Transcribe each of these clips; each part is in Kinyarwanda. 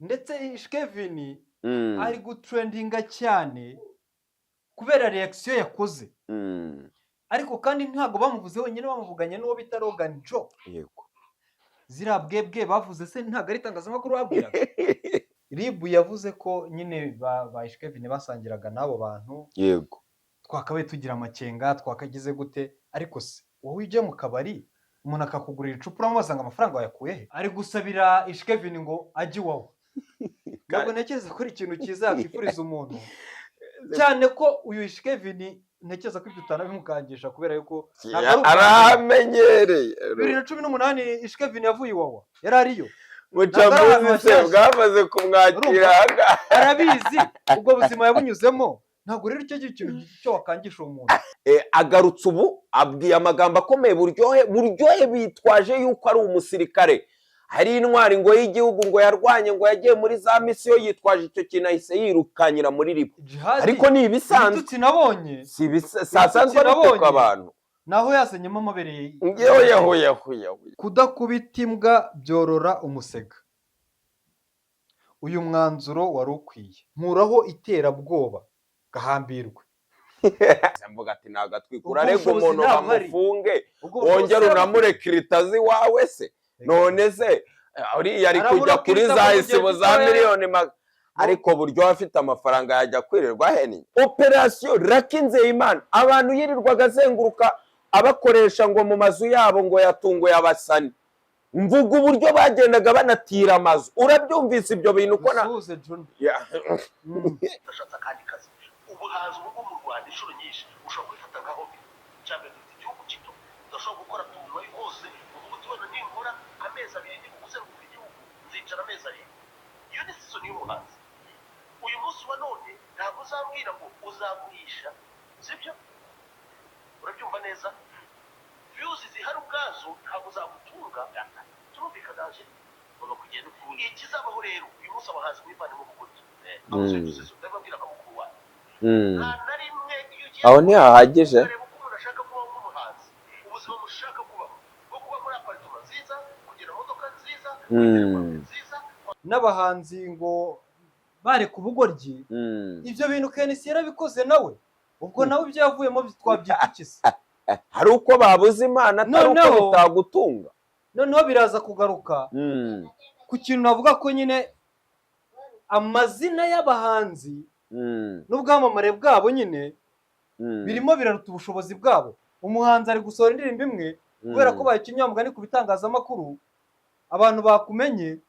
ndetse Kevin ari gutrendinga cyane kubera reaction yakoze ariko kandi ntago bamuvuze wenyine bamuvuganye n'uwo bita Logan Joe yego zirabwebwe bavuze se ntago ari itangazamakuru babwiraga Ribu yavuze ko nyine ba Kevin basangiraga n'abo bantu yego twakabaye tugira amakenga twakagize gute ariko se wowe uje mu kabari umuntu akakugurira icupa uramubasanga amafaranga wayakuye he ari gusabira Kevin ngo ajye iwawe ntabwo ntekereza ko ari ikintu cyiza yakifuriza umuntu cyane ko uyu Kevin ntekereza ko ibyo utanabimukangisha kubera yuko aramenyereye 2018 Kevin yavuye iwawa yari ariyo Mucambuzi se bwamaze kumwakira arabizi ubwo buzima yabunyuzemo ntabwo rero icyo kintu cyo wakangisha umuntu agarutse ubu abwiye amagambo akomeye buryohe bitwaje yuko ari umusirikare hari intwari ngo y'igihugu ngo yarwanye ngo yagiye muri za misiyo yitwaje icyo kintu ahise yirukanyira muri ribu ariko ni ibisanzwe sinabonye sasanzwe ariko abantu naho yasenyemo amabere yewe kudakubita imbwa byorora umusega uyu mwanzuro wari ukwiye nkuraho iterabwoba gahambirwe mvuga ati nagatwikura rego umuntu bamufunge wongera unamurekiritazi wawe se none se uriya ari kujya kuri za isibo za miliyoni ariko buryo afite amafaranga yajya kwirirwa heni operation Rakinzeyimana abantu yirirwaga azenguruka abakoresha ngo mu mazu yabo ngo yatunguye abasani mvuga uburyo bagendaga banatira amazu urabyumvise ibyo bintu ko na ubuhanzi bwo mu Rwanda inshuro nyinshi ushobora kwifata nka hobby cyangwa igihugu gito udashobora gukora tuno hose uvuga tubona ninkora amezi abiri ndi kuzenguruka igihugu nzicara amezi abiri iyo ni season y'ubuhanzi uyu munsi wa none ntabwo uzambwira ngo uzagurisha sibyo urabyumva neza views zihari ubwazo ntabwo zagutunga turumvikanaje ugomba kugenda ikizabaho rero uyu munsi abahanzi mwivane mu buguti ndababwira ko mukuru wawe aho ntihahagije ubuzima mushaka kubaho bwo kuba muri aparitoma nziza kugira imodoka nziza n'abahanzi ngo bareka ubugoryi ibyo bintu Kenisi yarabikoze nawe ubwo nawe ibyo yavuyemo twabyita ikisi hari uko babuze imana atari uko bitagutunga noneho biraza kugaruka ku kintu navuga ko nyine amazina y'abahanzi n'ubwamamare bwabo nyine birimo biraruta ubushobozi bwabo umuhanzi ari gusohora indirimbo imwe kubera ko bayikinnye mugani ku bitangazamakuru abantu bakumenye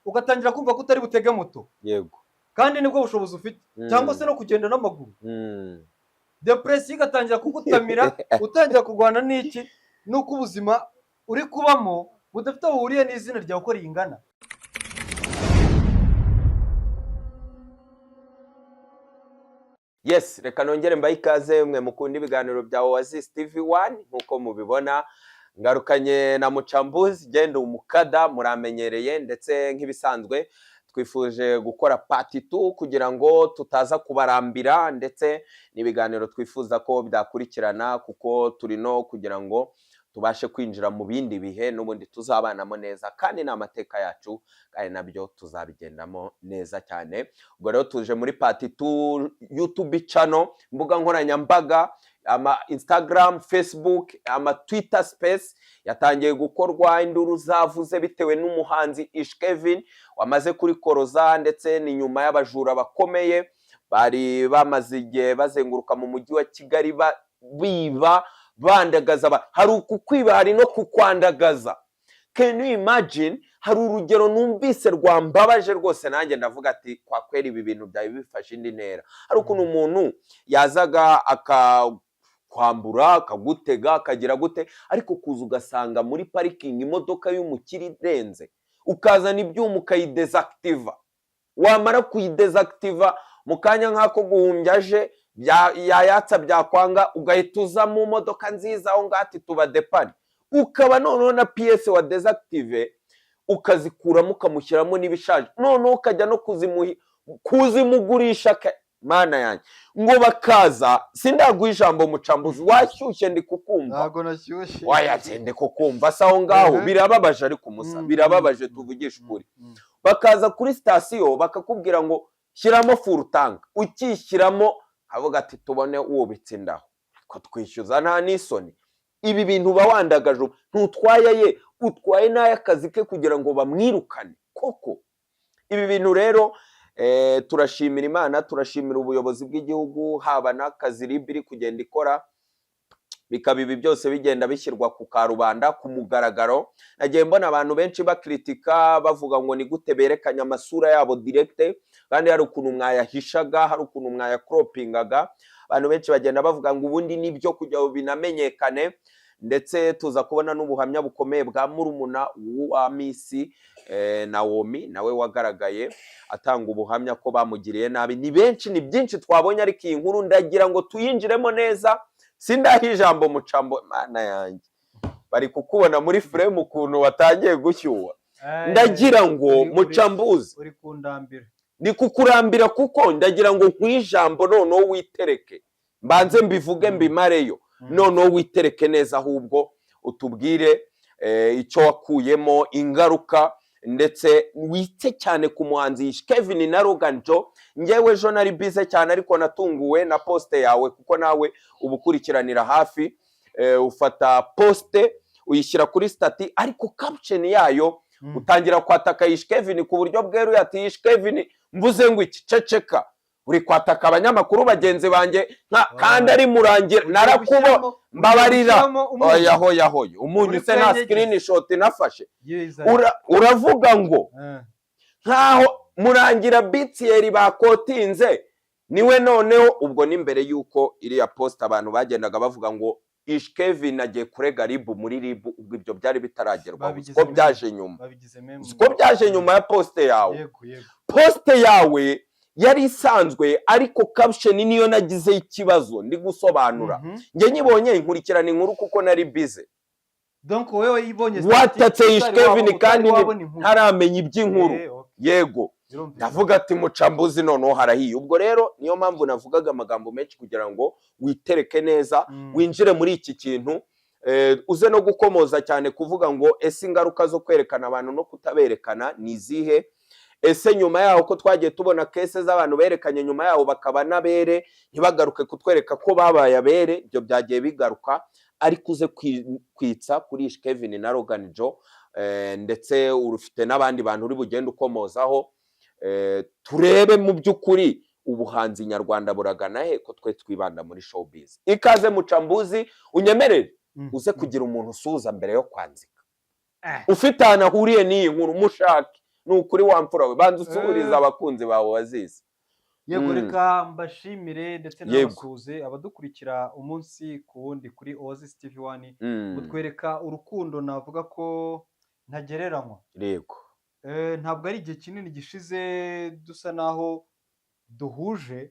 ugatangira kumva ko utari butege moto yego kandi nibwo bushobozi ufite cyangwa se no kugenda n'amaguru depression igatangira kugutamira utangira kurwana n'iki nuko ubuzima uri kubamo budafite aho uhuriye n'izina ryawe uko ringana. Yes, reka nongere mbaye ikaze mwe mukunda ibiganiro bya Oasis TV1 nkuko mubibona ngarukanye na Mucambuzi genda umukada muramenyereye ndetse nk'ibisanzwe twifuje gukora part 2 kugira ngo tutaza kubarambira ndetse n'ibiganiro twifuza ko byakurikirana kuko turi no kugira ngo tubashe kwinjira mu bindi bihe n'ubundi tuzabanamo neza kandi n'amateka yacu kandi nabyo tuzabigendamo neza cyane. Ubwo rero tuje muri part 2 YouTube channel, mbuga nkoranyambaga, ama Instagram, Facebook, ama Twitter space yatangiye gukorwa, induru zavuze bitewe n'umuhanzi Kevin wamaze kuri koroza ndetse ni nyuma y'abajura bakomeye bari bamaze igihe bazenguruka mu mujyi wa Kigali biba bandagaza hari ukukwiba hari no kukwandagaza. Can you imagine? Hari urugero numvise rwambabaje rwose nanjye ndavuga ati kwa kweli ibi bintu byawe bifashe indi ntera. Hari ukuntu umuntu yazaga akakwambura akagutega akagira gute ariko kuza ugasanga muri parking imodoka y'umukiri irenze ukazana ibyuma ukayidesactiva, wamara kuyidesactiva mu kanya nk'ako guhumbyaje yayatsa byakwanga ugahita uza mu modoka nziza aho ngati tuba depani ukaba noneho na PS wa desactive ukazikuramo ukamushyiramo n'ibishaje noneho ukajya no kuzimugurisha mana yanjye ngo bakaza sindaguha ijambo mucambuzi washyushye ndi kukumva ntago nashyushye wayatende kukumva saho ngaho birababaje ariko musa birababaje tuvugisha ukuri bakaza kuri sitasiyo bakakubwira ngo shyiramo full tank ukishyiramo avuga ati tubone ubitse indaho ko twishyuza nta n'isoni ibi bintu bawandagaje ntutwaye ye utwaye n'ay'akazi ke kugira ngo bamwirukane koko ibi bintu rero turashimira Imana turashimira ubuyobozi bw'igihugu haba n'akazi RIB iri kugenda ikora bikaba ibi byose bigenda bishyirwa ku karubanda ku mugaragaro nagiye mbona abantu benshi bakritika bavuga ngo ni gute berekanya amasura yabo direct kandi hari ukuntu mwayahishaga hari ukuntu mwayakropingaga abantu benshi bagenda bavuga ngo ubundi nibyo kujya binamenyekane ndetse tuza kubona n'ubuhamya bukomeye bwa murumuna wa Miss Naomi nawe wagaragaye atanga ubuhamya ko bamugiriye nabi ni benshi ni byinshi twabonye ariko iyi nkuru ndagira ngo tuyinjiremo neza sindaho ijambo mucambo mana yanjye bari kukubona muri frame ukuntu watangiye gushyuha ndagira ngo mucambuzi uri kundambira ni kukurambira kuko ndagira ngo nkwijambo noneho witereke mbanze mbivuge mbimareyo noneho witereke neza ahubwo utubwire icyo wakuyemo ingaruka ndetse wite cyane ku muhanzi Kevin na Logan Joe ngewe ejo nari bize cyane ariko natunguwe na poste yawe kuko nawe ubukurikiranira hafi ufata poste uyishyira kuri stati ariko caption yayo utangira kwataka Kevin ku buryo bweruye ati Kevin mvuze ngo iki ceceka uri kwataka abanyamakuru bagenzi banjye kandi ari murangira narakubo mbabarira oya umunyu se na screenshot nafashe uravuga ngo nkaho murangira BTR bakotinze niwe noneho ubwo nimbere yuko iriya post abantu bagendaga bavuga ngo Kevin agiye kurega RIB muri RIB ubwo ibyo byari bitaragerwa ko byaje nyuma ko byaje nyuma ya post yawe post yawe yari isanzwe ariko caption niyo nagize ikibazo ndi gusobanura nge nyibonye inkurikirana inkuru kuko nari bize donc wewe yibonye watatse Kevin kandi ntaramenya iby'inkuru yego ndavuga ati mucambuzi noneho harahiye ubwo rero niyo mpamvu navugaga amagambo menshi kugira ngo witereke neza winjire muri iki kintu uze no gukomoza cyane kuvuga ngo ese ingaruka zo kwerekana abantu no kutaberekana ni zihe ese nyuma yaho ko twagiye tubona kese z'abantu berekanye nyuma yaho bakaba nabere ntibagaruke kutwereka ko babaye abere ibyo byagiye bigaruka ariko uze kwitsa kuri Kevin na Logan Joe ndetse urufite n'abandi bantu uri bugende ukomozaho turebe mu by'ukuri ubuhanzi nyarwanda buragana he ko twe twibanda muri showbiz ikaze mucambuzi unyemerere uze kugira umuntu usuza mbere yo kwanzika ufite ahantu ahuriye n'iyi nkuru mushake nukuri wamfura we banza usubiriza abakunzi bawe wazize yego reka mbashimire ndetse n'abasuze abadukurikira umunsi ku wundi kuri Oasis TV1 butwereka urukundo navuga ko ntagereranywa yego ntabwo ari igihe kinini gishize dusa naho duhuje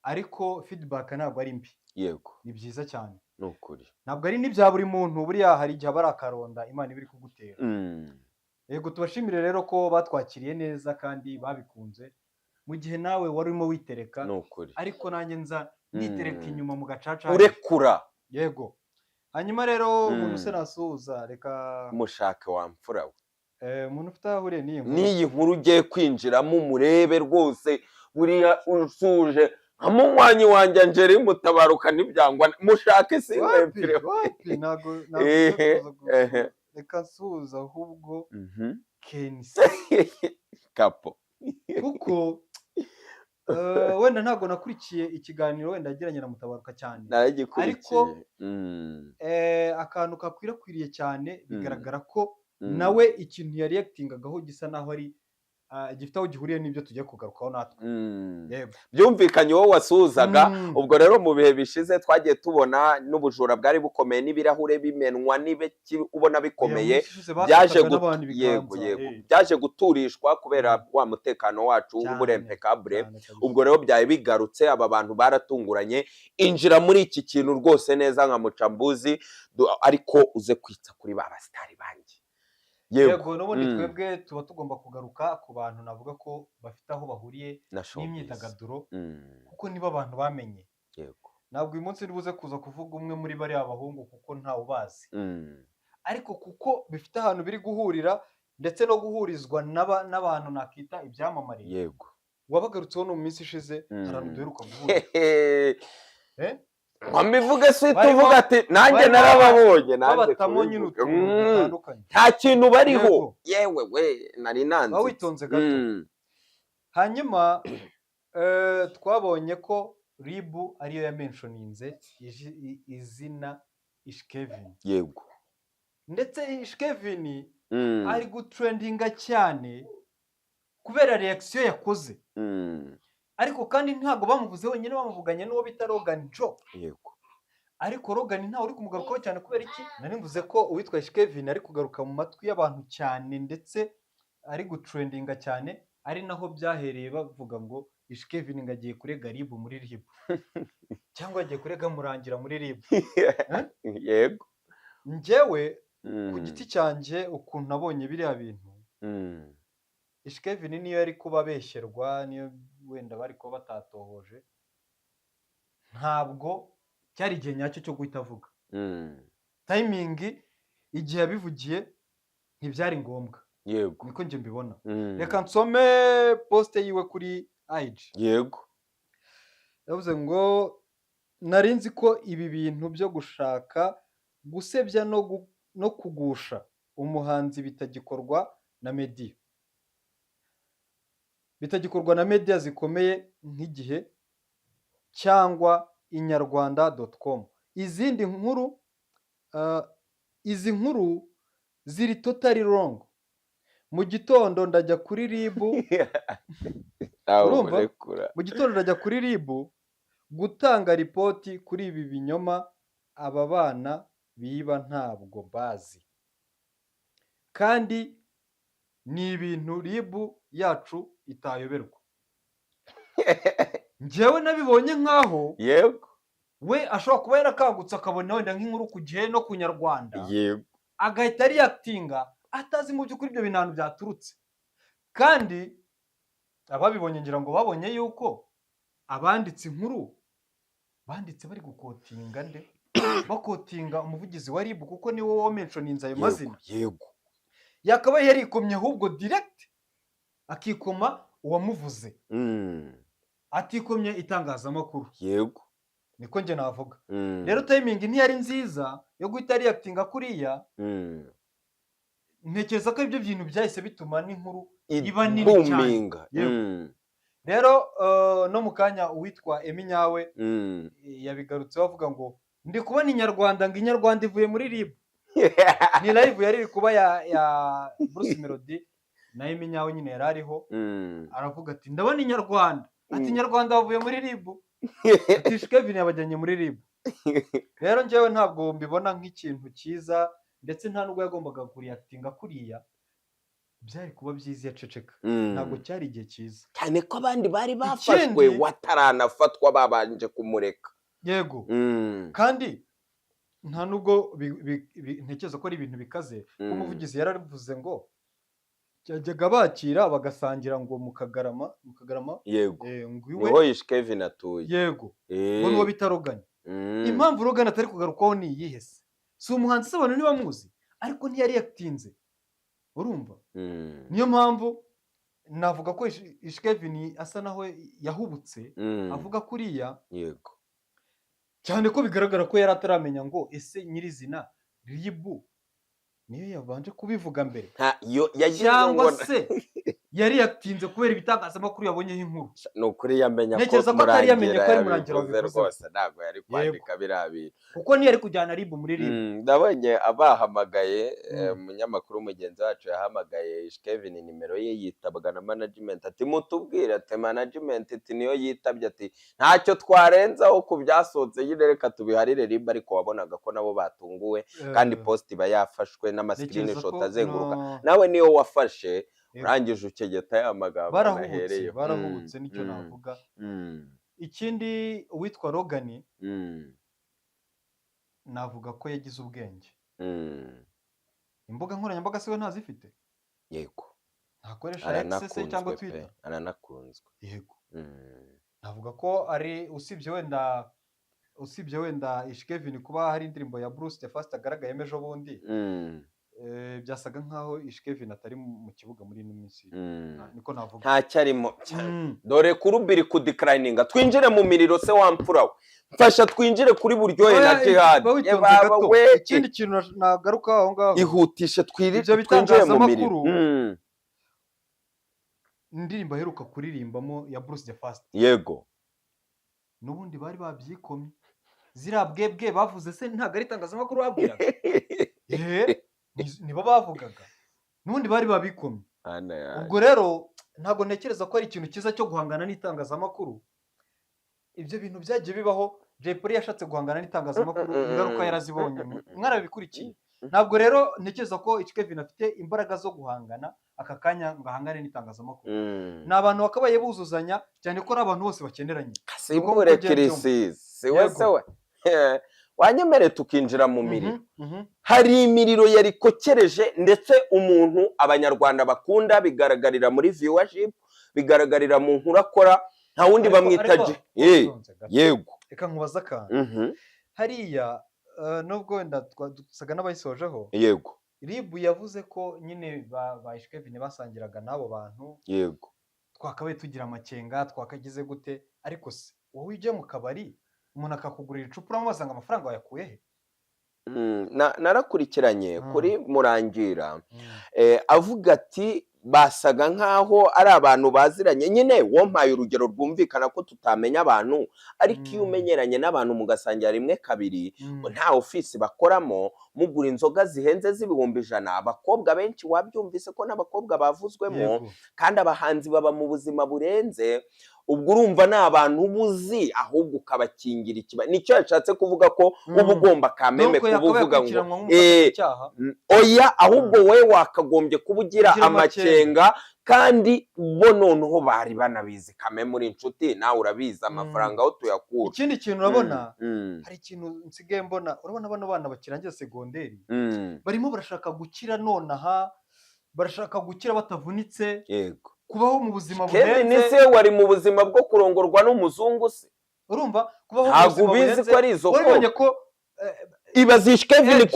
ariko feedback ntabwo ari mbi yego ni byiza cyane nukuri ntabwo ari n'ibya buri muntu buriya hari igihe aba akaronda Imana ibiri kugutera yego tubashimire rero ko batwakiriye neza kandi babikunze mu gihe nawe wari urimo witereka ariko nanjye nza nitereka inyuma mu gacaca urekura yego hanyuma rero umuntu se nasuhuza reka mushake wamfura we umuntu ufite ahuriye n'iyi nkuru ugiye kwinjiramo umurebe rwose buriya usuje nkamunywanyi wanjye Angeli mutabaruka n'ibyangwa mushake si wapi ntago reka nsuhuza ahubwo Kenisi kapo kuko wenda ntabwo nakurikiye ikiganiro wenda yagiranye na Mutabaruka cyane ariko akantu kakwirakwiriye cyane bigaragara ko nawe ikintu yari yakitingagaho gisa naho ari gifite aho gihuriye n'ibyo tugiye kugarukaho natwe byumvikanye wowe wasuhuzaga ubwo rero mu bihe bishize twagiye tubona n'ubujura bwari bukomeye n'ibirahure bimenwa n'ibiki ubona bikomeye byaje guturishwa kubera wa mutekano wacu w'uburempekabure ubwo rero byaye bigarutse aba bantu baratunguranye injira muri iki kintu rwose neza nka mucambuzi ariko uze kwitsa kuri ba basitari banjye yego n'ubundi twebwe tuba tugomba kugaruka ku bantu navuga ko bafite aho bahuriye n'imyidagaduro kuko nibo abantu bamenye. Yego. Ntabwo uyu munsi nibuze kuza kuvuga umwe muri bariya bahungu kuko ntawe ubazi, ariko kuko bifite ahantu biri guhurira ndetse no guhurizwa n'abantu nakita ibyamamare. Yego. Wabagarutseho no mu minsi ishize hari ahantu duheruka guhurira. Wamivuge se tuvuga ati nanjye narababonye babatamo nyine utuntu dutandukanye, nta kintu bariho. Yewe we nari nanze. Witonze gato. Hanyuma twabonye ko RIB ariyo yamenshoninze izina Ishkevin. Yego. Ndetse Ishkevin ari gutrendinga cyane kubera reaction yakoze. Ariko kandi ntago bamuvuze wenyine, bamuvuganye n'uwo bita Logan Joe. Yego. Ariko Logan ntawe uri kumugarukaho cyane kubera iki? Nari mvuze ko uwitwa Ishkevin ari kugaruka mu matwi y'abantu cyane ndetse ari gutrendinga cyane, ari naho byahereye bavuga ngo Ishkevin ngagiye kurega RIB muri RIB cyangwa agiye kurega Murangira muri RIB. Yego. Njyewe ku giti cyanjye ukuntu nabonye biriya bintu, Ishkevin niyo yari kuba beshyerwa, niyo wenda bari kuba batatohoje, ntabwo cyari igihe nyacyo cyo guhita avuga. Timing igihe yabivugiye ntibyari ngombwa. Yego. Niko njye mbibona. Reka nsome poste yiwe kuri IG. Yego. Yavuze ngo nari nzi ko ibi bintu byo gushaka gusebya no kugusha umuhanzi bitagikorwa na media. Bitagikorwa na media zikomeye nk'igihe cyangwa inyarwanda.com. Izi nkuru ziri totally wrong. Mu gitondo ndajya kuri RIB. Urumva? Mu gitondo ndajya kuri RIB gutanga ripoti kuri ibi binyoma aba bana biba ntabwo bazi. Kandi ni ibintu RIB yacu itayoberwa. Njyewe nabibonye nkaho yego we ashobora kuba yarakangutse akabona wenda nk'inkuru ku Gihe no ku Nyarwanda, yego, agahita reactinga atazi mu by'ukuri ibyo bintu byaturutse. Kandi ababibonye ngira ngo babonye yuko abanditse inkuru banditse bari gukotinga nde, bakotinga umuvugizi wa RIB kuko ni wowe wamentioninze ayo mazina. Yego, yakaba yarikomye ahubwo direct akikoma uwamuvuze, atikomye itangazamakuru. Yego, niko nje navuga. Rero timing ntiyari nziza yo guhita reactinga kuriya. Ntekereza ko ibyo bintu byahise bituma n'inkuru iba nini cyane. Rero no mu kanya uwitwa Eminyawe yabigarutse bavuga ngo ndi kubona Inyarwanda ngo Inyarwanda ivuye muri RIB. Ni live yari kuba ya Bruce Melody na Eminyawe nyine yarariho, aravuga ati ndabona Inyarwanda, ati Inyarwanda bavuye muri RIB, ati Ishkevin yabajyanye muri RIB. Rero njyewe ntabwo mbibona nk'ikintu cyiza, ndetse nta nubwo yagombaga kureactinga kuriya. Byari kuba byiza yaceceka. Ntabwo cyari igihe cyiza cyane ko abandi bari bafashwe wataranafatwa babanje kumureka. Yego. Kandi nta nubwo ntekereza ko ari ibintu bikaze. Umuvugizi yaravuze ngo cyajyaga bakira bagasangira ngo mu Kagarama. Yego, niho Ishkevin atuye. Yego, ngo niwo bita Logan. Impamvu Logan atari kugarukaho ni iyihe se? Si umuhanzi se abantu ntibamuzi, ariko ntiyari yatinze. Urumva? Niyo mpamvu navuga ko Ishkevin asa naho yahubutse avuga kuriya. Yego, cyane ko bigaragara ko yari ataramenya ngo ese nyirizina RIB niyo yabanje kubivuga mbere cyangwa se yari yatinze kubera ibitangazamakuru yabonyeho inkuru. ni ukuri yamenya ko Murangira rwose ntabwo yari kwandika biriya bintu kuko niyo yari kujyana RIB muri RIB. Ndabonye abahamagaye, umunyamakuru mugenzi wacu yahamagaye Ishkevin nimero ye yitabwa na management, ati mutubwire, ati management ati niyo yitabye, ati ntacyo twarenzaho ku byasohotse nyine reka tubiharire RIB. Ariko wabonaga ko nabo batunguwe kandi post iba yafashwe n'ama-screenshot azenguruka. Nawe niyo wafashe urangije ukegeta ya magambo nahereyeho. Barahubutse nicyo navuga. Ikindi uwitwa Logan navuga ko yagize ubwenge. imbuga nkoranyambaga se we ntazifite? yego Ntakoresha X se cyangwa aranakunzwe Twitter? pe aranakunzwe. Yego. Navuga ko ari usibye wenda Ish Kevin kuba hari indirimbo ya Bruce the First agaragayemo ejo bundi, byasaga nkaho Ish Kevin atari mu kibuga muri ino minsi, niko navuga. Ntacyo arimo. Dore kurubiri kudeclininga, twinjire mu miriro se wampfura we, mfasha twinjire kuri Buryohe na Jihad. Ikindi kintu nagaruka aho ngaho, ihutishe twinjire mu miriro. Indirimbo aheruka kuririmbamo ya Bruce the First, yego, n'ubundi bari babyikomye. Zira bwebwe bavuze se ntago ari itangazamakuru babwiraga? Nibo bavugaga, n'ubundi bari babikomye. Ubwo rero ntago ntekereza ko ari ikintu cyiza cyo guhangana n'itangazamakuru. Ibyo bintu byagiye bibaho, Jay Polly yashatse guhangana n'itangazamakuru, ingaruka yarazibonye, mwarabikurikiye. Ntabwo rero ntekereza ko Ish Kevin afite imbaraga zo guhangana aka kanya ngo ahangane n'itangazamakuru. Ni abantu bakabaye buzuzanya, cyane ko ari abantu bose bakeneranye. Simbure Kirisizi wese we wanyemere tukinjira mu miriro. Hari imiriro yarikokereje, ndetse umuntu abanyarwanda bakunda bigaragarira muri viewership, bigaragarira mu nkuru akora, nta wundi bamwitaje. Yego, reka nkubaza akantu hariya, nubwo wenda dusaga n'abayisojeho. Yego, RIB yavuze ko nyine ba Ish Kevin basangiraga n'abo bantu. Yego, twakabaye tugira amakenga, twakagize gute, ariko se wowe ujye mu kabari umuntu akakugurira icupa uramubaza ngo amafaranga wayakuye he? Narakurikiranye kuri Murangira, avuga ati basaga nkaho ari abantu baziranye. Nyine wompaye urugero rwumvikana ko tutamenya abantu, ariko iyo umenyeranye n'abantu mugasangira rimwe kabiri, nta ofisi bakoramo, mugura inzoga zihenze z'ibihumbi 100, abakobwa benshi wabyumvise ko n'abakobwa bavuzwemo, kandi abahanzi baba mu buzima burenze. Ubwo urumva ni abantu ubuzi, ahubwo ukabakingira ikiba. Nicyo yashatse kuvuga ko uba ugomba kameme kuvuga ngo oya, ahubwo we wakagombye kubugira amakenga, kandi bo noneho bari banabizi kameme muri inshuti, nawe urabizi amafaranga aho tuyakura. Ikindi kintu urabona, hari ikintu nsigaye mbona, urabona bano bana bakirangiza segonderi, barimo barashaka gukira nonaha, barashaka gukira batavunitse. Yego, kubaho mu buzima burenze. Kevin se wari mu buzima bwo kurongorwa n'umuzungu se? Urumva kubaho mu buzima burenze. Ubizi ko ari izo ko urabonye ko ibaze Ish Kevin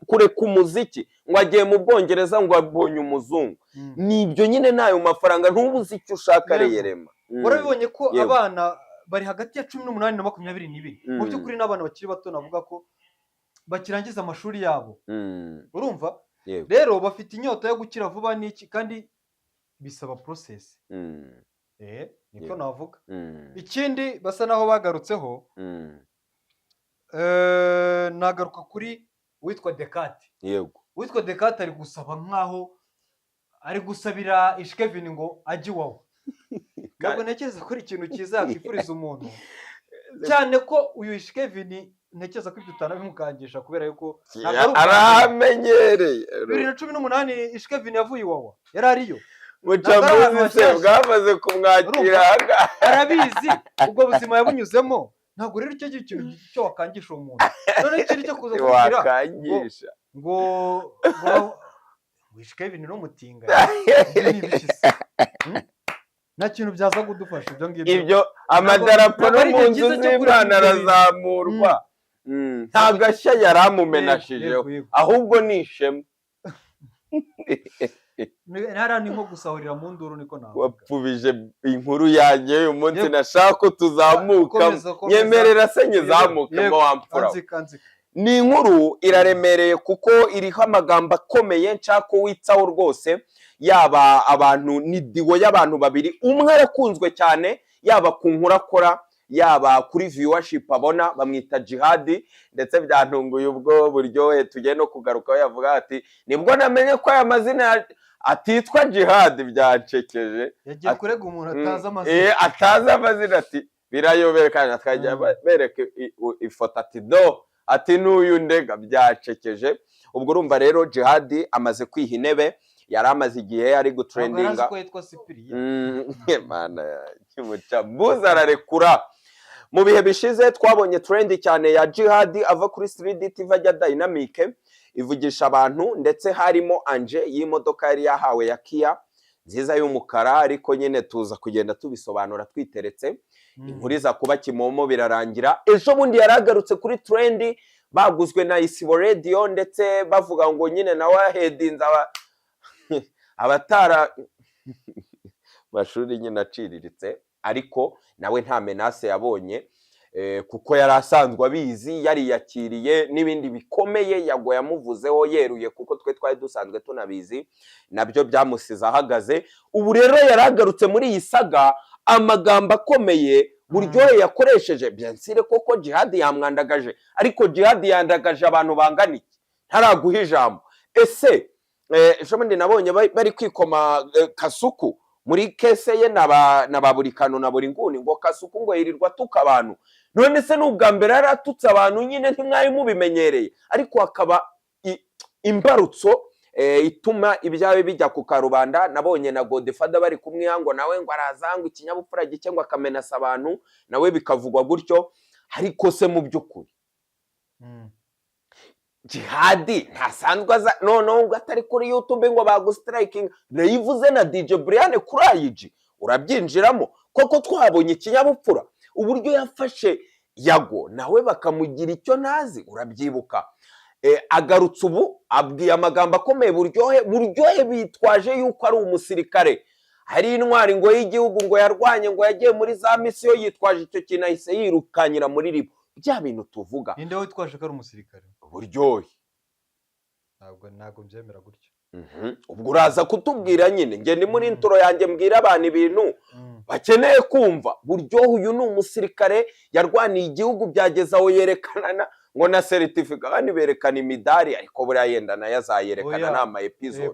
kure ku muziki ngo agiye mu Bwongereza ngo abonye umuzungu. Nibyo nyine nayo mafaranga ntubuzi icyo ushaka reyerema. Urabibonye ko abana bari hagati ya 18 na 22, mu by'ukuri n'abana bakiri bato navuga ko bakirangiza amashuri yabo. Urumva rero bafite inyota yo gukira vuba n'iki, kandi bisaba process. Niko navuga. Ikindi basa naho bagarutseho, nagaruka kuri witwa Dekate. Yego, witwa Dekate ari gusaba nkaho ari gusabira Ish Kevin ngo ajye iwawe. Ntabwo ntekereza ko ari ikintu cyiza yakifuriza umuntu, cyane ko uyu Ish Kevin ntekereza ko ibyo utanabimukangisha, kubera yuko aramenyereye. 2018 Ish Kevin yavuye iwawa, yari ariyo. Mucambuzi se bwamaze kumwakira, arabizi ubwo buzima yabunyuzemo. Ntabwo rero icyo kintu cyo wakangisha umuntu, none ikindi cyo kuza kugira wakangisha ngo Ish Kevin no mutinga nta kintu byaza kudufasha ibyo ngibyo. Ibyo amadarapo no mu nzu z'Imana arazamurwa, nta gashya yaramumenashijeho, ahubwo ni ishema. Ntarani nko gusahurira mu nduru, niko navuga. Wapfubije inkuru yanjye uyu munsi, nashaka ko tuzamuka. Nyemerera se nyizamukemo wampfura. Ni inkuru iraremereye kuko iriho amagambo akomeye, nshaka ko witsaho rwose. Yaba abantu ni diwo y'abantu babiri, umwe arakunzwe cyane, yaba ku nkuru akora, yaba kuri viewership abona, bamwita Jihad, ndetse byantunguye ubwo Buryohe tugiye no kugarukaho yavuga ati nibwo namenye ko aya mazina atitwa Jihad. Byancekeje, yagiye kurega umuntu atazi amazina. Atazi amazina, ati birayoberekana, twajya bereka ifoto ati do, ati n'uyu ndega. Byacekeje. Ubwo urumva rero Jihad amaze kwiha intebe, yari amaze igihe ari gutrendinga. Mana Mucambuzi ararekura. Mu bihe bishize twabonye trend cyane ya Jihad ava kuri 3D TV ajya Dynamic. ivugisha abantu, ndetse harimo anje y'imodoka yari yahawe ya Kia nziza y'umukara, ariko nyine tuza kugenda tubisobanura twiteretse. Inkuru iza kuba kimomo birarangira. Ejo bundi yaragarutse kuri trendi, baguzwe na Isibo Radio, ndetse bavuga ngo nyine nawe ahedinze abatara mashuri nyine aciriritse, ariko nawe nta menase yabonye, kuko yari asanzwe abizi, yariyakiriye n'ibindi bikomeye Yago yamuvuzeho yeruye, kuko twe twari dusanzwe tunabizi, nabyo byamusize ahagaze. Ubu rero yaragarutse muri iyi saga, amagambo akomeye Buryohe yakoresheje. Byansire koko Jihad yamwandagaje, ariko Jihad yandagaje abantu bangana iki ntaraguha ijambo. Ese ejo bundi nabonye bari kwikoma Kasuku muri kese ye na buri kano na buri nguni, ngo Kasuku ngo yirirwa tuka abantu. None se n'ubwa mbere yaratutse abantu nyine ntimwari mubimenyereye, ariko akaba imbarutso ituma ibyawe bijya ku karubanda. Nabonye na Godfather bari kumwihango, nawe ngo arazanga ikinyabupfura gike ngo akamenasa abantu, nawe bikavugwa gutyo. Ariko se mu by'ukuri Jihad ntasanzwe aza noneho ngo atari kuri YouTube ngo bagustriking, nayivuze na DJ Brian kuri ayiji, urabyinjiramo koko twabonye ikinyabupfura. Uburyo yafashe Yago nawe bakamugira icyo nazi, urabyibuka. Agarutse ubu abwiye amagambo akomeye Buryohe bitwaje yuko ari umusirikare, hari intwari ngo y'igihugu, ngo yarwanye, ngo yagiye muri za misiyo, yitwaje icyo kintu ahise yirukanyira muri ribu. Bya bintu tuvuga, ninde witwaje ko ari umusirikare? Buryohe. Ntabwo mbyemera gutyo. Ubwo uraza kutubwira nyine, nge ni muri intro yanjye mbwira abantu ibintu bakeneye kumva. Buryohe uyu ni umusirikare, yarwaniye igihugu, byageza aho yerekana ngo na certificate, kandi berekana imidari, ariko buriya yenda nayo azayerekana n'ama episode.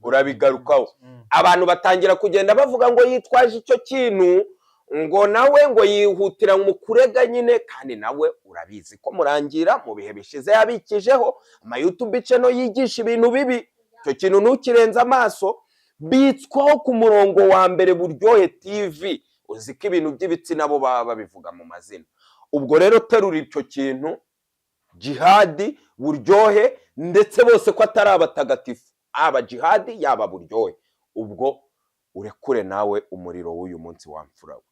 Urabigarukaho. Abantu batangira kugenda bavuga ngo yitwaje icyo kintu, ngo nawe ngo yihutira mu kurega nyine, kandi nawe urabizi ko Murangira mu bihe bishize yabikijeho ama YouTube channel yigisha ibintu bibi. Icyo kintu ntukirenza amaso, bitswaho ku murongo wa mbere Buryohe TV. Uziko ibintu by'ibitsina bo babivuga mu mazina. Ubwo rero terura icyo kintu, Jihad, Buryohe, ndetse bose ko atari abatagatifu, aba Jihad yaba Buryohe. Ubwo urekure nawe umuriro w'uyu munsi wamfura we.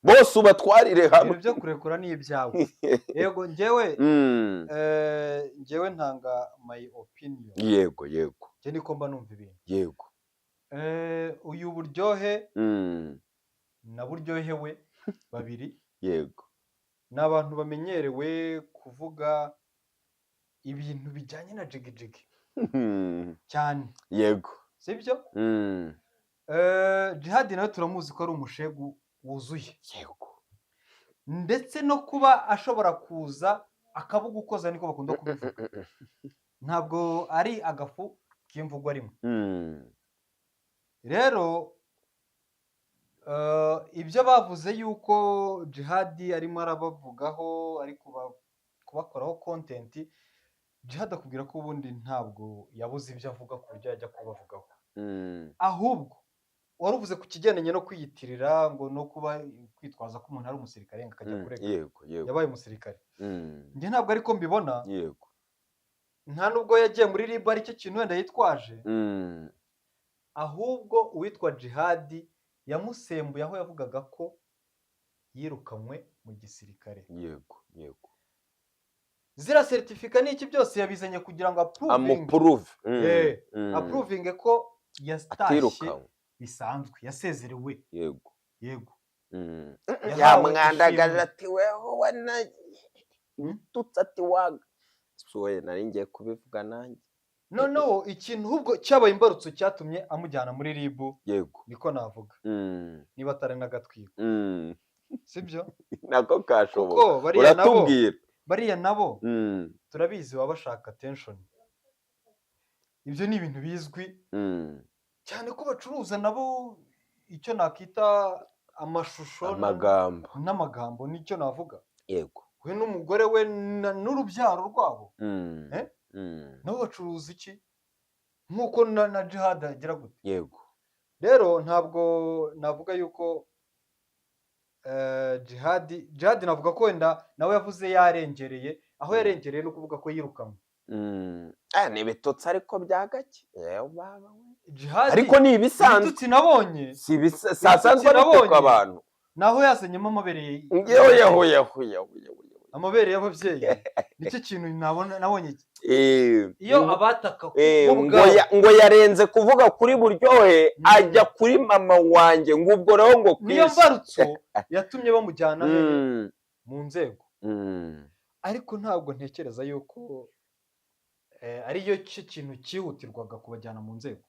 Bose ubatwarire hamwe. Ibyo kurekura ni ibyawe. Yego njyewe ntanga my opinion. Yego. Nje niko mba numva ibintu. Yego. Uyu Buryohe na Buryohe we babiri. Yego. N'abantu bamenyerewe kuvuga ibintu bijyanye na jigijigi cyane. Yego. Sibyo? Jihad nawe turamuzi ko ari umushegu wuzuye. Yego. Ndetse no kuba ashobora kuza akabugukoza, niko bakunda kubivuga. Ntabwo ari agafu k'imvugo rimwe. Rero ibyo bavuze yuko Jihad arimo arabavugaho, ari kubakoraho content, Jihad akubwira ko ubundi ntabwo yabuze ibyo avuga ku buryo yajya kubavugaho. Ahubwo waruvuze ku kigendanye no kwiyitirira, ngo no kuba kwitwaza ko umuntu ari umusirikare akajya kurega. Yego. Yabaye umusirikare. Njye ntabwo ariko mbibona. Yego. Nta nubwo yagiye muri ribu ari cyo kintu wenda yitwaje. Ahubwo uwitwa Jihad yamusembuye aho yavugaga ko yirukanywe mu gisirikare. Yego. Zira certificate n'iki byose yabizanye kugira ngo approve ko yastashye bisanzwe, yasezerewe. Yego. Yamwandagaje ati weho wana tutsati waga. Soye nari ngiye kubivuga nanjye. No, ikintu ahubwo cyabaye imbarutso cyatumye amujyana muri ribu. Yego. Niko navuga. Niba atari nagatwiko. Sibyo? Nako kashoboka. Uratubwira. Bariya nabo turabizi baba bashaka attention. Ibyo ni ibintu bizwi cyane ko bacuruza nabo icyo nakita amashusho n'amagambo, nicyo navuga. Yego. We n'umugore we n'urubyaro rwabo nabo bacuruza iki nk'uko na Jihad agira gute. Yego. Rero ntabwo navuga yuko Jihad navuga ko wenda nawe yavuze yarengereye, aho yarengereye no kuvuga ko yirukanwe. Ni ibitutsi ariko bya gake Jihad ariko ni ibisanzwe ibitutsi nabonye si bisanzwe ariko abantu naho yasenyemo amabere amabere y'ababyeyi nicyo kintu nabonye iyo abataka ngo yarenze kuvuga kuri Buryohe ajya kuri mama wanjye ngo ubwo rero ngo niyo mbarutso yatumye bamujyana mu nzego ariko ntabwo ntekereza yuko ariyo kintu cyihutirwaga kubajyana mu nzego.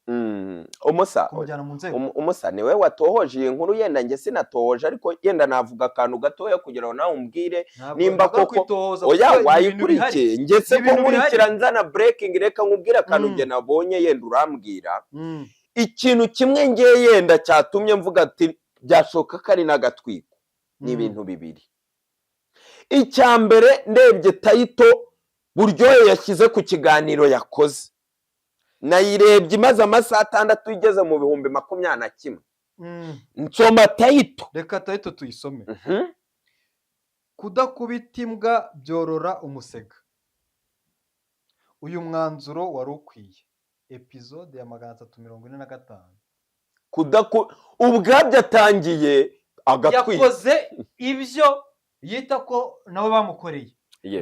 umusa niwe watohoje iyi nkuru, yenda njye sinatohoje ariko yenda navuga akantu gatoya kugira ngo nawe umbwire nimba koko oya wayikurikiye njye se ko nkurikira nzana breaking, reka nkubwire akantu njye nabonye yenda urambwira ikintu kimwe nge yenda cyatumye mvuga ati byashoka ko ari n'agatwiko. ni ibintu bibiri. icya mbere ndebye tayito Buryohe yashyize ku kiganiro yakoze, nayirebye imaze amasaha 6 igeze mu 2021. nsoma tayito, reka tayito tuyisome. Kudakubita imbwa byorora umusega, uyu mwanzuro wari ukwiye. Episode ya 345. ubwabyo atangiye agatwiko, yakoze ibyo yita ko nawe bamukoreye.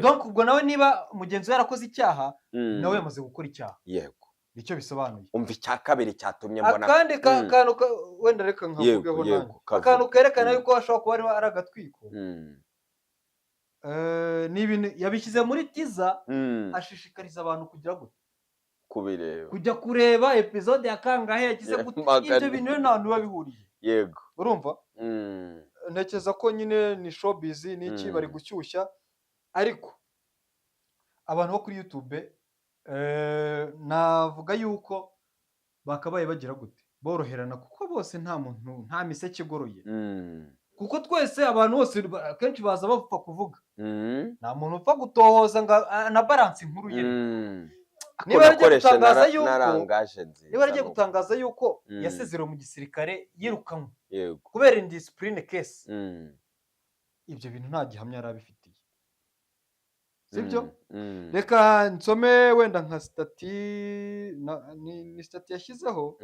Donc ubwo nawe niba mugenzi we yarakoze icyaha nawe yamaze gukora icyaha. Yego, nicyo bisobanuye. umva icya kabiri cyatumye mbona akandi kantu wenda reka nkavugeho nanjye akantu kerekana yuko ashobora kuba ari agatwiko. ni ibintu yabishyize muri tiza, ashishikariza abantu kugira gute kubireba, kujya kureba episode ya kangahe yagize gute. ibyo bintu rero nta biba bihuriye. Yego, urumva. ntekereza ko nyine ni showbiz n'iki bari gushyushya, ariko abantu bo kuri YouTube navuga yuko bakabaye bagira gute boroherana, kuko bose nta muntu nta miseke igoroye. kuko twese abantu bose akenshi baza bapfa kuvuga, nta muntu upfa gutohoza na balance inkuru ye. niba yagiye gutangaza yuko yasezerewe mu gisirikare yirukanwe kubera indiscipline case, ibyo bintu nta gihamya yari abifitiye, sibyo? reka nsome wenda nka stati, ni stati yashyizeho,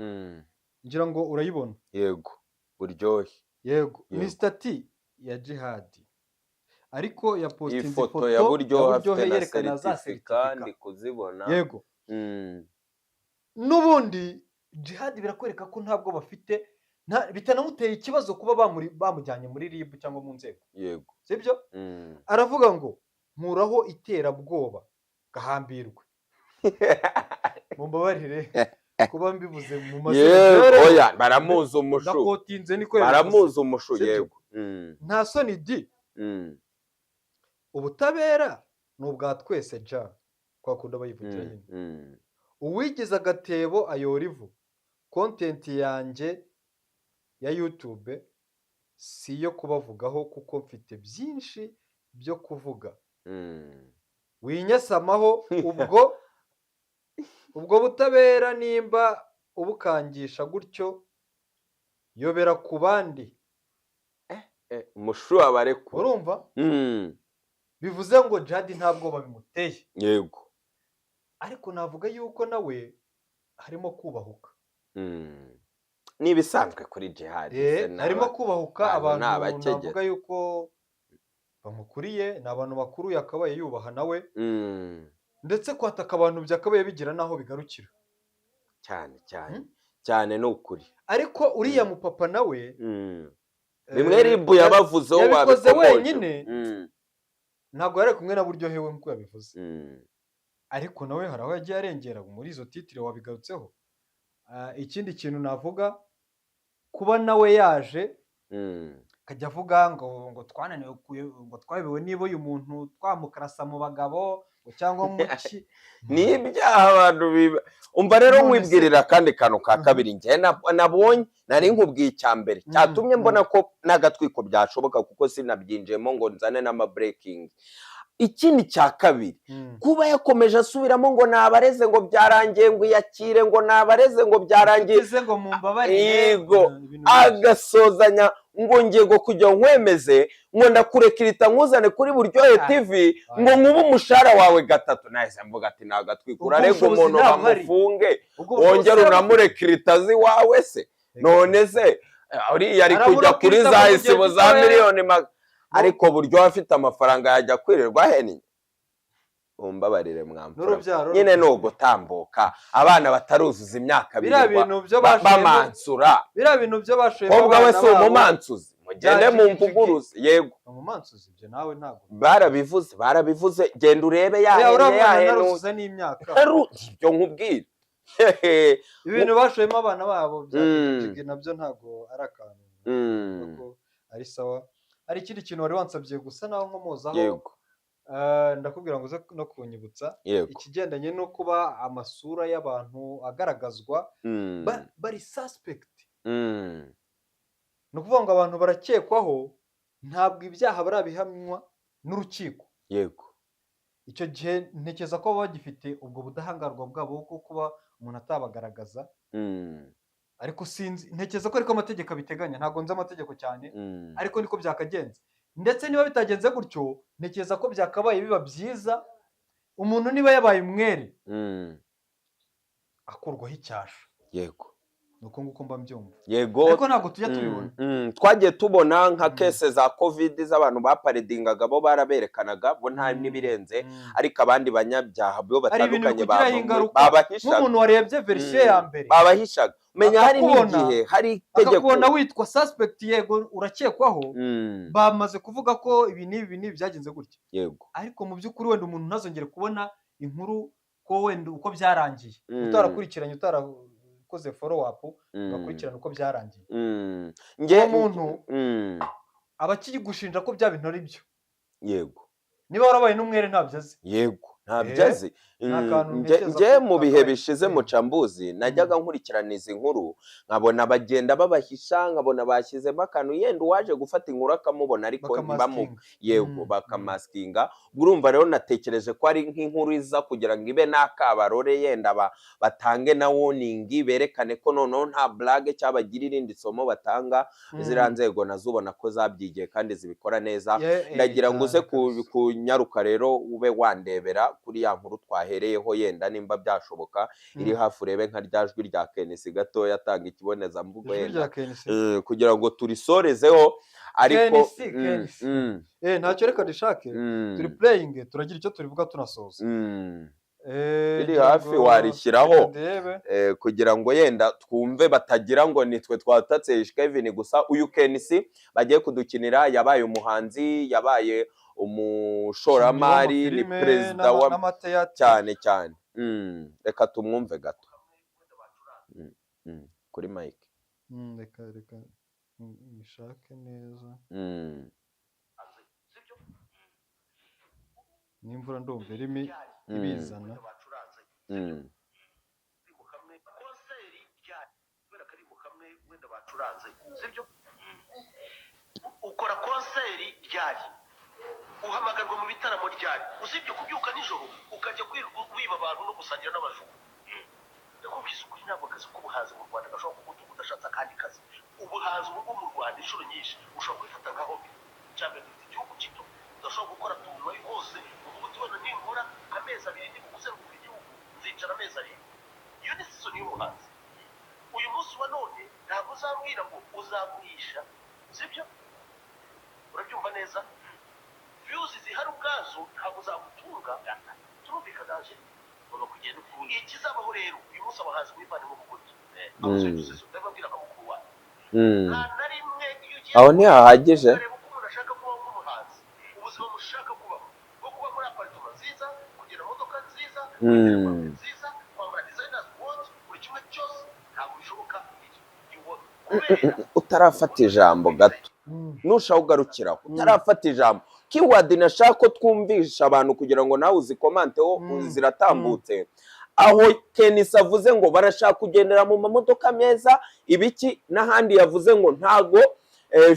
ngira ngo urayibona. Yego, Buryohe. Yego, ni stati ya Jihad, ariko ya postinze ifoto ya Buryohe yerekana za certificate kuzibona. Yego, n'ubundi Jihad birakwereka ko ntabwo bafite, bitanamuteye ikibazo kuba bamujyanye muri RIB cyangwa mu nzego. Yego, sibyo? aravuga ngo nkuraho iterabwoba gahambirwe. mumbabarire kuba mbivuze mu mazina. Oya, baramuzi umushu, ndakotinze niko baramuzi umushu. Yego, nta soni di. ubutabera ni ubwa twese ja kwakunda bayivugira nyine. uwigize agatebo ayora ivu. content yanjye ya YouTube si iyo kubavugaho kuko mfite byinshi byo kuvuga. winyasamaho ubwo butabera nimba ubukangisha gutyo yobera ku bandi. umushu abarekura. urumva? bivuze ngo Jihad ntabwo babimuteye. Yego, ariko navuga yuko nawe harimo kubahuka. ni ibisanzwe kuri Jihad, harimo kubahuka. abantu navuga yuko bamukuriye, ni abantu bakuru yakabaye yubaha nawe, ndetse kwataka abantu byakabaye bigira naho bigarukira. cyane ni ukuri. ariko uriya mupapa nawe bimwe RIB yabavuzeho yabikoze wenyine, ntabwo yari kumwe na Buryohe we nk'uko yabivuze. ariko nawe hari aho yagiye arengera muri izo titire wabigarutseho. ikindi kintu navuga, kuba nawe yaje akajya avuga ngo twananiwe, ngo twabiwe niba uyu muntu twamukarasa mu bagabo cyangwa mu ki. ni ibyaha abantu biba. umva rero mwibwirira kandi kantu ka kabiri njye nabonye, nari nkubwiye icya mbere cyatumye mbona ko n'agatwiko byashoboka, kuko sinabyinjiyemo ngo nzane n'ama breaking. ikindi cya kabiri, kuba yakomeje asubiramo ngo nabareze ngo byarangiye, ngo iyakire ngo nabareze ngo byarangiye, ngo mumbabarire. yego, agasozanya ngo ngiye go kujya nkwemeze ngo ndakurekirita nkuzane kuri Buryohe TV ngo nkube umushahara wawe gatatu. Nahise mvuga ati nagatwikura rego umuntu bamufunge wongera unamurekirita azi wawe se. None se uriya ari kujya kuri za isibo za miliyoni ariko Buryohe afite amafaranga yajya kwirirwa heni. Umbabarire mwamfura nyine no gutambuka abana bataruzuza imyaka bamansura bira bintu byo bashoye ubwo we si umumansuzi mugende mu mvuguruze yego umumansuzi byo nawe ntago barabivuze genda urebe yahenuza n'imyaka ibyo nkubwira ibintu bashoyemo abana babo byagije nabyo ntago arakantu kuko ari sawa ari ikindi kintu wari wansabye gusa naho nkomozaho yego ndakubwira ngo uze no kunyibutsa ikigendanye no kuba amasura y'abantu agaragazwa bari suspect no kuvuga ngo abantu barakekwaho ntabwo ibyaha barabihamywa n'urukiko yego icyo gihe ntekeza ko bagifite ubwo budahangarwa bwabo bwo kuba umuntu atabagaragaza ariko sinzi ntekeza ko ariko amategeko abiteganya ntabwo nzi amategeko cyane ariko niko byakagenze ndetse niba bitagenze gutyo ntekeza ko byakabaye biba byiza umuntu niba yabaye umwere akurwaho icyasha yego nuko nguko mba mbyumva yego ariko ntabwo tujya tubibona twagiye tubona nka kese za covid z'abantu baparedingaga bo baraberekanaga bo nta nibirenze ariko abandi banyabyaha bo batandukanye babahishaga nk'umuntu warebye verisiyo ya mbere babahishaga menya hari n'igihe hari itegeko akakubona witwa suspect yego urakekwaho bamaze kuvuga ko ibi n'ibi byagenze gutya yego ariko mu by'ukuri wenda umuntu ntazongere kubona inkuru ko wenda uko byarangiye utarakurikiranye koze follow up ugakurikirana uko byarangiye nge umuntu abakigushinja ko bya bintu ari byo yego niba warabaye n'umwere ntabyaze yego ntabyaze nge mu bihe bishize mucambuzi najyaga nkurikirana izi nkuru nkabona bagenda babahisha nkabona bashyizemo akantu yenda uwaje gufata inkuru akamubona ariko yego bakamaskinga urumva rero natekereje ko ari nk'inkuru iza kugira ngo ibe n'akabarore yenda batange na warning berekane ko noneho nta blague cyabagira irindi somo batanga ziriya nzego nazubona ko zabyigiye kandi zibikora neza ndagira ngo uze kunyaruka rero ube wandebera kuri ya nkuru twahereyeho yenda nimba byashoboka iri hafi urebe nka rya jwi rya Kenisi gato yatanga ikibonezamvugo yenda kugira ngo turisorezeho ariko ntacyo reka dushake turi playing turagira icyo turivuga tunasoza iri hafi warishyiraho kugira ngo yenda twumve batagira ngo nitwe twatatse Kevin gusa uyu Kenisi bagiye kudukinira yabaye umuhanzi yabaye umushoramari ni perezida wa cyane cyane reka tumwumve gato kuri mike reka nishake neza n'imvura ndumva irimo ibizana ukora konseri ryari uhamagarwa mu bitaramo ryari usibye kubyuka nijoro ukajya wiba abantu no gusangira n'abajura ndakubwiza ukuri ntabwo akazi k'ubuhanzi mu Rwanda gashobora kugutunga udashatse akandi kazi ubuhanzi bwo mu Rwanda inshuro nyinshi ushobora kwifata nka hobi cyangwa dufite igihugu gito udashobora gukora tunywa hose uvuga uti wenda ninkora amezi abiri ndi kuzenguruka igihugu nzicara amezi arindwi iyo ni season y'ubuhanzi uyu munsi wa none ntabwo uzambwira ngo uzagurisha sibyo urabyumva neza views zihari ubwazo ntabwo zagutunga turumvikanaje uno kugenda ukundi ikizabaho rero uyu munsi abahanzi mwivane mu bugozi ndababwira ko mukuru wawe nta na rimwe iyo ugiye aho ntihahagije uko umuntu ashaka kubaho nk'umuhanzi ubuzima mushaka kubaho bwo kuba muri aparitoma nziza kugira imodoka nziza nziza kwambara designers watch buri kimwe cyose ntabwo bishoboka utarafata ijambo gato nushaho ugarukiraho utarafata ijambo keyword nashaka ko twumvisha abantu kugira ngo nawe uzikomanteho ziratambutse aho Kenisi avuze ngo barashaka kugendera mu mamodoka meza ibiki n'ahandi yavuze ngo ntago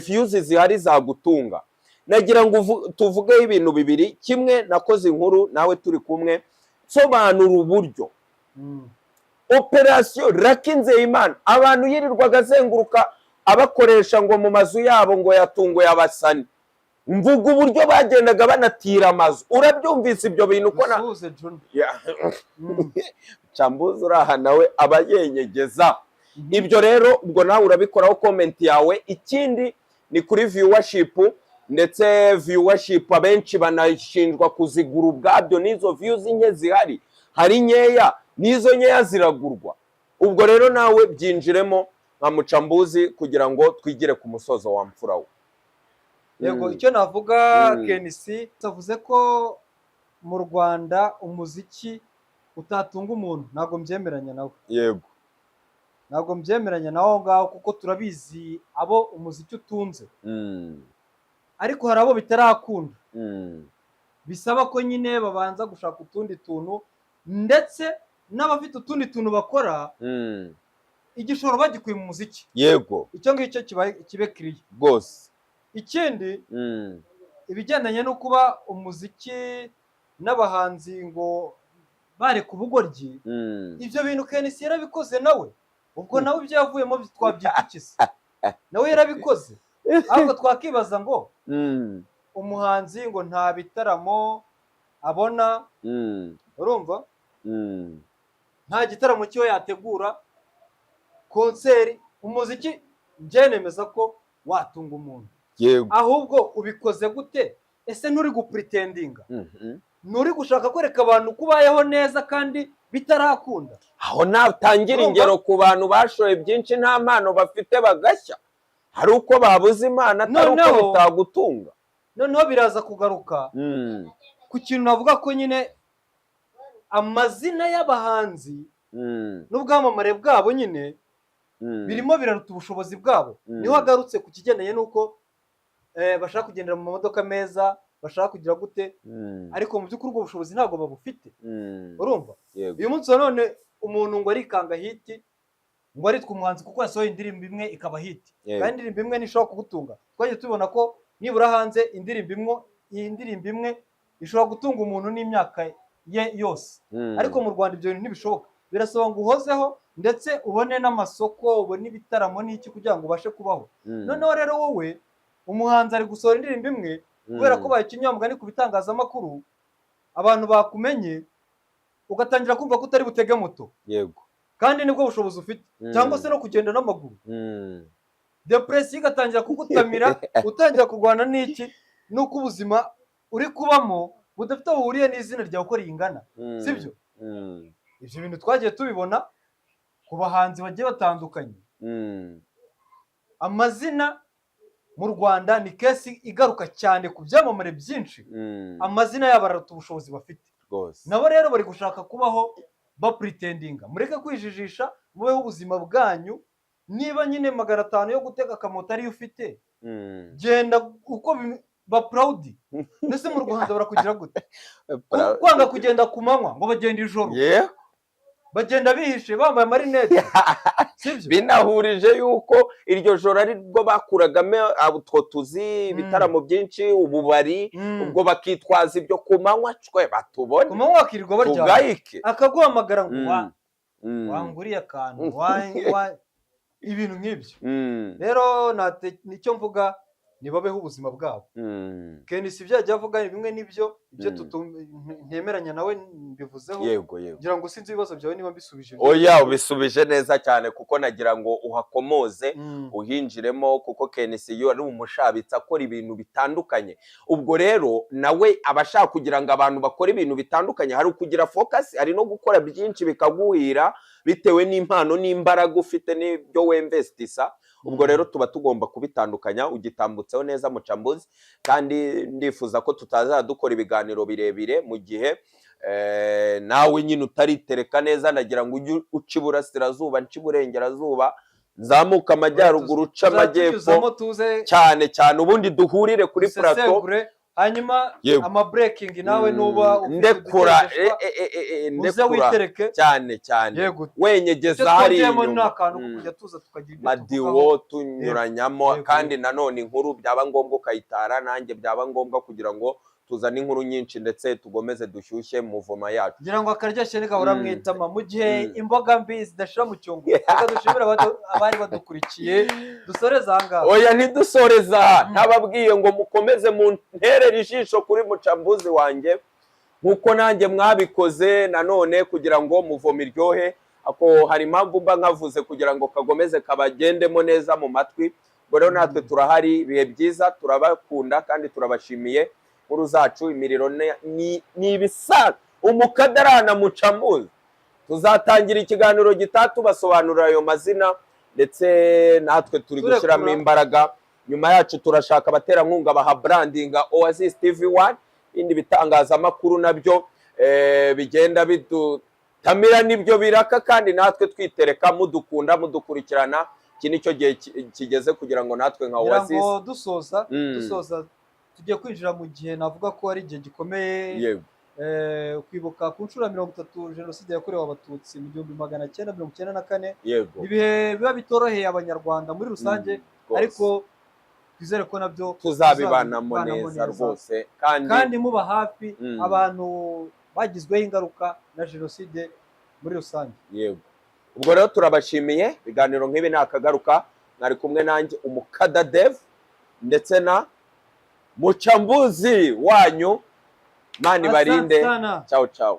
views zihari zagutunga nagira ngo tuvugeho ibintu bibiri kimwe nakoze inkuru nawe turi kumwe sobanura uburyo operation Lucky Nzeyimana abantu yirirwaga azenguruka abakoresha ngo mu mazu yabo ngo yatunguye abasani. Mvuga uburyo bagendaga banatira amazu. Urabyumvise ibyo bintu ko na Chambuzi uraha nawe aba yenyegeza. Ibyo rero ubwo nawe urabikoraho comment yawe. Ikindi ni kuri viewership, ndetse viewership abenshi banashinjwa kuzigura ubwabyo, n'izo views nke zihari hari nkeya, n'izo nkeya ziragurwa. Ubwo rero nawe byinjiremo nka Mucambuzi kugira ngo twigire ku musozo wa mfura we. Yego, icyo navuga Kenisi tavuze ko mu Rwanda umuziki utatunga umuntu, ntago mbyemeranya nawe. Yego, ntago mbyemeranya nawo ngaho, kuko turabizi abo umuziki utunze. Ariko hari abo bitarakunda, bisaba ko nyine babanza gushaka utundi tuntu, ndetse n'abafite utundi tuntu bakora igishoro bagikuye mu muziki. yego, Icyo ngicyo kibe kiriye rwose. Ikindi ibigendanye no kuba umuziki n'abahanzi ngo bareka ubugoryi, ibyo bintu Kenisi yarabikoze nawe. Ubwo nawe ibyo yavuyemo twabyita ikisi, nawe yarabikoze. Ahubwo twakibaza ngo umuhanzi ngo nta bitaramo abona, urumva, nta gitaramo cyo yategura, konseri. Umuziki njye nemeza ko watunga umuntu. Yego, Ahubwo ubikoze gute? Ese nturi gupretendinga, nturi gushaka kwereka abantu kubayeho neza kandi bitarakunda? aho natangira ingero ku bantu bashoye byinshi nta mpano bafite bagashya, hari uko babuze imana atari uko bitagutunga. Noneho biraza kugaruka ku kintu navuga ko nyine amazina y'abahanzi n'ubwamamare bwabo nyine birimo biraruta ubushobozi bwabo. Niho agarutse ku kigendanye n'uko bashaka kugendera mu mamodoka meza, bashaka kugira gute, ariko mu by'ukuri ubwo bushobozi ntabwo babufite. Urumva, uyu munsi wa none umuntu ngo arikanga hiti, ngo aritwa umuhanzi kuko yasohoye indirimbo imwe ikaba hiti, kandi indirimbo imwe ntishobora kugutunga. Twagiye tubona ko nibura hanze indirimbo imwe ishobora gutunga umuntu n'imyaka ye yose. Ariko mu Rwanda ibyo bintu ntibishoboka. Birasaba ngo uhozeho, ndetse ubone n'amasoko, ubone ibitaramo n'iki kugira ngo ubashe kubaho. Noneho rero wowe umuhanzi ari gusohora indirimbo imwe, kubera ko bayikinnye mugani ku bitangazamakuru, abantu bakumenye, ugatangira kumva ko utari butege moto. Yego, kandi nibwo bushobozi ufite, cyangwa se no kugenda n'amaguru. Depression igatangira kugutamira, utangira kurwana n'iki, nuko ubuzima uri kubamo budafite aho buhuriye n'izina ryawe uko ringana, sibyo? Ibyo bintu twagiye tubibona ku bahanzi bagiye batandukanye. Amazina mu Rwanda ni kesi igaruka cyane ku byamamare byinshi. Amazina yabo araruta ubushobozi bafite. Nabo rero bari gushaka kubaho bapretendinga. Mureke kwijijisha, mubeho ubuzima bwanyu. Niba nyine 500 yo gutega akamoto ariyo ufite, genda uko ba proud. Ndetse mu Rwanda barakugira gute? Kwanga kugenda ku manywa ngo bagenda ijoro. Bagenda bihishe bambaye marinette. Sibyo? Binahurije yuko iryo joro ari bwo bakuragame utwo tuzi ibitaramo byinshi, ububari, ubwo bakitwaza ibyo ku manywa cwe batubone. Ku manywa bakirirwa barya. Akaguhamagara ngo wanguriye akantu, ibintu nk'ibyo. Rero nicyo mvuga, nibabeho ubuzima bwabo. Kenisi byajya avuga bimwe n'ibyo ntemeranya nawe mbivuzeho. Yego. Ngira ngo sinzi ibibazo byawe niba mbisubije. Oya, ubisubije neza cyane, kuko nagira ngo uhakomoze uhinjiremo, kuko Kenisi yo ari umushabitsi akora ibintu bitandukanye. Ubwo rero nawe abashaka kugira ngo abantu bakora ibintu bitandukanye, hari ukugira focus, ari no gukora byinshi bikaguhira bitewe n'impano n'imbaraga ufite n'ibyo wemvestisa. Ubwo rero tuba tugomba kubitandukanya. Ugitambutseho neza Mucambuzi, kandi ndifuza ko tutazadukora dukora ibiganiro birebire mu gihe nawe nyine utaritereka neza. Nagira ngo ujye uca iburasirazuba, nca iburengerazuba, nzamuka amajyaruguru, uca amajyepfo, cyane ubundi duhurire kuri plateau. Hanyuma ama breaking nawe nuba ndekura cyane wenyegeza hari madiwo tunyuranyamo. kandi nanone inkuru byaba ngombwa ukayitara, nanjye byaba ngombwa kugira ngo tuzane inkuru nyinshi ndetse tugomeze dushyushye muvoma yacu. ngira ngo akaryoshye nigahora mwitama mu gihe imboga mbi zidashira mu cyungo. Reka dushimire abari badukurikiye dusoreza ahangaha. Oya ntidusoreza aha, ntababwiye ngo mukomeze mu nterera ijisho kuri Mucambuzi wanjye nkuko nanjye mwabikoze nanone kugira ngo muvoma iryohe. Ako hari impamvu mba nkavuze kugira ngo kagomeze kabagendemo neza mu matwi. Rero natwe turahari, ibihe byiza, turabakunda kandi turabashimiye. Nkuru zacu imiriro ni ibisaka umukadarana Mucambuzi. Tuzatangira ikiganiro gitatu basobanurira ayo mazina ndetse natwe turi gushyiramo imbaraga. Nyuma yacu turashaka abaterankunga baha brandinga Oasis TV1, indi bitangazamakuru nabyo bigenda bidutamira nibyo biraka kandi natwe twitereka mudukunda mudukurikirana. Iki nicyo gihe kigeze kugira ngo natwe nka Oasis dusoza tugiye kwinjira mu gihe navuga ko ari igihe gikomeye kwibuka ku nshuro 30 jenoside yakorewe abatutsi mu 1994. Ibihe biba bitoroheye abanyarwanda muri rusange, ariko twizere ko nabyo tuzabibanamo neza rwose kandi muba hafi abantu bagizweho ingaruka na jenoside muri rusange. Ubwo rero turabashimiye, ibiganiro nk'ibi nakagaruka. Mwari kumwe nanjye Umukada Dev ndetse na Mucambuzi wanyu. Mani barinde. Ciao ciao.